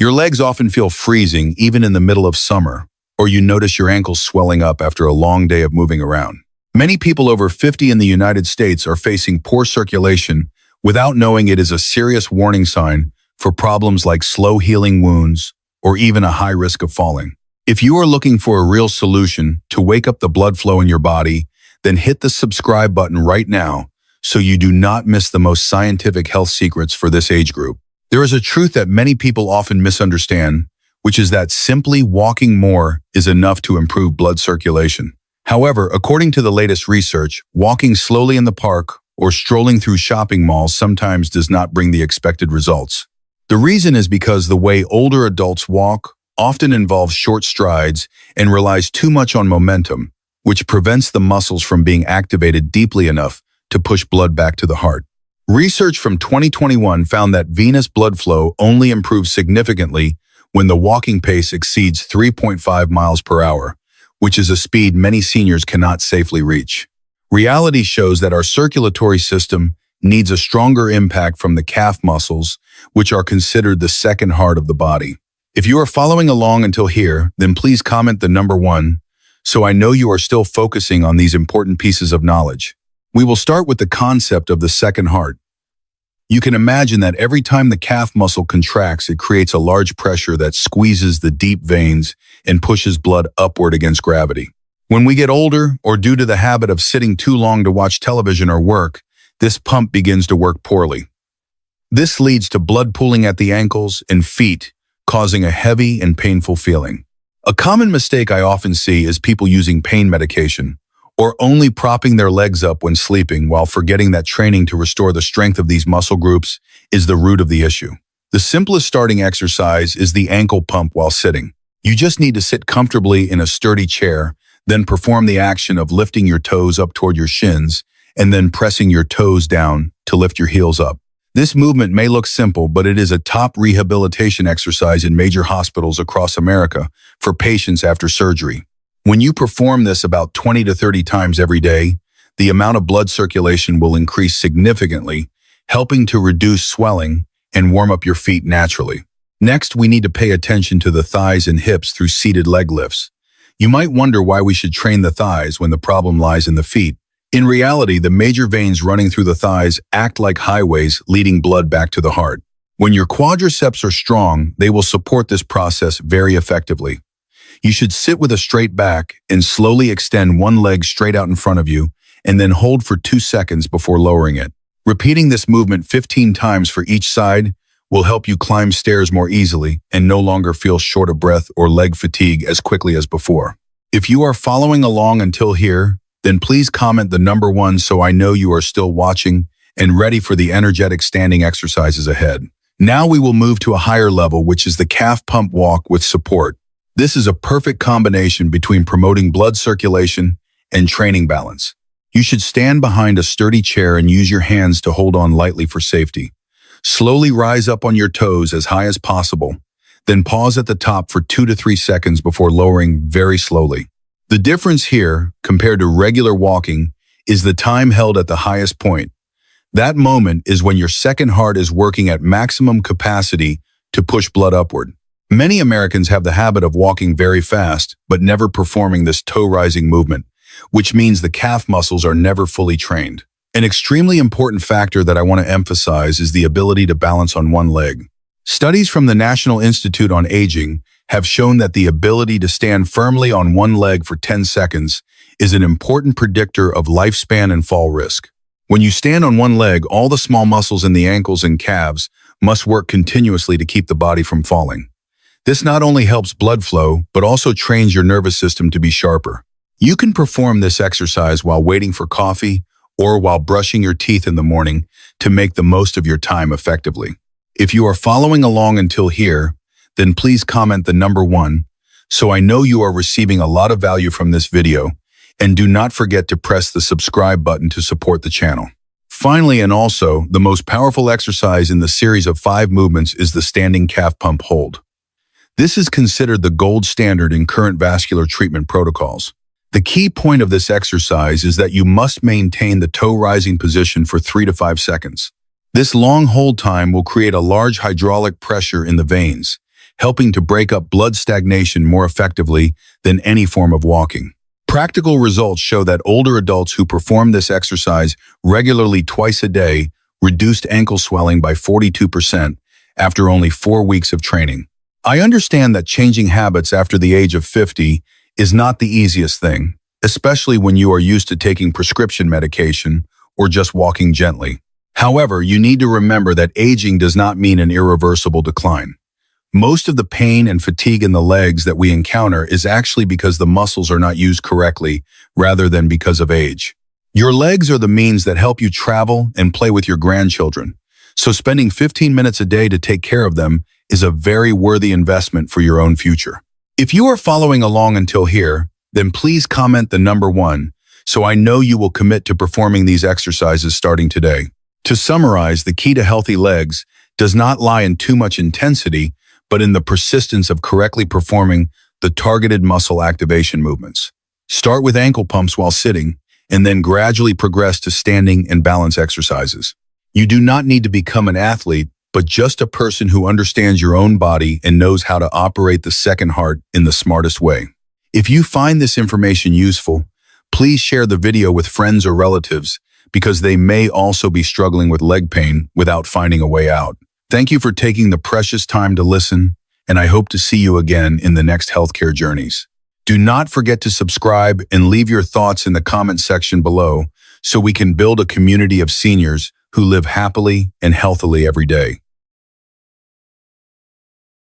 Your legs often feel freezing even in the middle of summer, or you notice your ankles swelling up after a long day of moving around. Many people over 50 in the United States are facing poor circulation without knowing it is a serious warning sign for problems like slow healing wounds or even a high risk of falling. If you are looking for a real solution to wake up the blood flow in your body, then hit the subscribe button right now so you do not miss the most scientific health secrets for this age group. There is a truth that many people often misunderstand, which is that simply walking more is enough to improve blood circulation. However, according to the latest research, walking slowly in the park or strolling through shopping malls sometimes does not bring the expected results. The reason is because the way older adults walk often involves short strides and relies too much on momentum, which prevents the muscles from being activated deeply enough to push blood back to the heart. Research from 2021 found that venous blood flow only improves significantly when the walking pace exceeds 3.5 miles per hour, which is a speed many seniors cannot safely reach. Reality shows that our circulatory system needs a stronger impact from the calf muscles, which are considered the second heart of the body. If you are following along until here, then please comment the number 1, so I know you are still focusing on these important pieces of knowledge. We will start with the concept of the second heart. You can imagine that every time the calf muscle contracts, it creates a large pressure that squeezes the deep veins and pushes blood upward against gravity. When we get older, or due to the habit of sitting too long to watch television or work, this pump begins to work poorly. This leads to blood pooling at the ankles and feet, causing a heavy and painful feeling. A common mistake I often see is people using pain medication, or only propping their legs up when sleeping while forgetting that training to restore the strength of these muscle groups is the root of the issue. The simplest starting exercise is the ankle pump while sitting. You just need to sit comfortably in a sturdy chair, then perform the action of lifting your toes up toward your shins and then pressing your toes down to lift your heels up. This movement may look simple, but it is a top rehabilitation exercise in major hospitals across America for patients after surgery. When you perform this about 20 to 30 times every day, the amount of blood circulation will increase significantly, helping to reduce swelling and warm up your feet naturally. Next, we need to pay attention to the thighs and hips through seated leg lifts. You might wonder why we should train the thighs when the problem lies in the feet. In reality, the major veins running through the thighs act like highways leading blood back to the heart. When your quadriceps are strong, they will support this process very effectively. You should sit with a straight back and slowly extend one leg straight out in front of you and then hold for 2 seconds before lowering it. Repeating this movement 15 times for each side will help you climb stairs more easily and no longer feel short of breath or leg fatigue as quickly as before. If you are following along until here, then please comment the number 1 so I know you are still watching and ready for the energetic standing exercises ahead. Now we will move to a higher level, which is the calf pump walk with support. This is a perfect combination between promoting blood circulation and training balance. You should stand behind a sturdy chair and use your hands to hold on lightly for safety. Slowly rise up on your toes as high as possible, then pause at the top for 2 to 3 seconds before lowering very slowly. The difference here, compared to regular walking, is the time held at the highest point. That moment is when your second heart is working at maximum capacity to push blood upward. Many Americans have the habit of walking very fast, but never performing this toe-rising movement, which means the calf muscles are never fully trained. An extremely important factor that I want to emphasize is the ability to balance on one leg. Studies from the National Institute on Aging have shown that the ability to stand firmly on one leg for 10 seconds is an important predictor of lifespan and fall risk. When you stand on one leg, all the small muscles in the ankles and calves must work continuously to keep the body from falling. This not only helps blood flow, but also trains your nervous system to be sharper. You can perform this exercise while waiting for coffee or while brushing your teeth in the morning to make the most of your time effectively. If you are following along until here, then please comment the number 1 so I know you are receiving a lot of value from this video, and do not forget to press the subscribe button to support the channel. Finally, and also, the most powerful exercise in the series of 5 movements is the standing calf pump hold. This is considered the gold standard in current vascular treatment protocols. The key point of this exercise is that you must maintain the toe-rising position for 3 to 5 seconds. This long hold time will create a large hydraulic pressure in the veins, helping to break up blood stagnation more effectively than any form of walking. Practical results show that older adults who perform this exercise regularly twice a day reduced ankle swelling by 42% after only 4 weeks of training. I understand that changing habits after the age of 50 is not the easiest thing, especially when you are used to taking prescription medication or just walking gently. However, you need to remember that aging does not mean an irreversible decline. Most of the pain and fatigue in the legs that we encounter is actually because the muscles are not used correctly rather than because of age. Your legs are the means that help you travel and play with your grandchildren, so spending 15 minutes a day to take care of them is a very worthy investment for your own future. If you are following along until here, then please comment the number 1 so I know you will commit to performing these exercises starting today. To summarize, the key to healthy legs does not lie in too much intensity, but in the persistence of correctly performing the targeted muscle activation movements. Start with ankle pumps while sitting, and then gradually progress to standing and balance exercises. You do not need to become an athlete, but just a person who understands your own body and knows how to operate the second heart in the smartest way. If you find this information useful, please share the video with friends or relatives because they may also be struggling with leg pain without finding a way out. Thank you for taking the precious time to listen, and I hope to see you again in the next healthcare journeys. Do not forget to subscribe and leave your thoughts in the comment section below so we can build a community of seniors who live happily and healthily every day.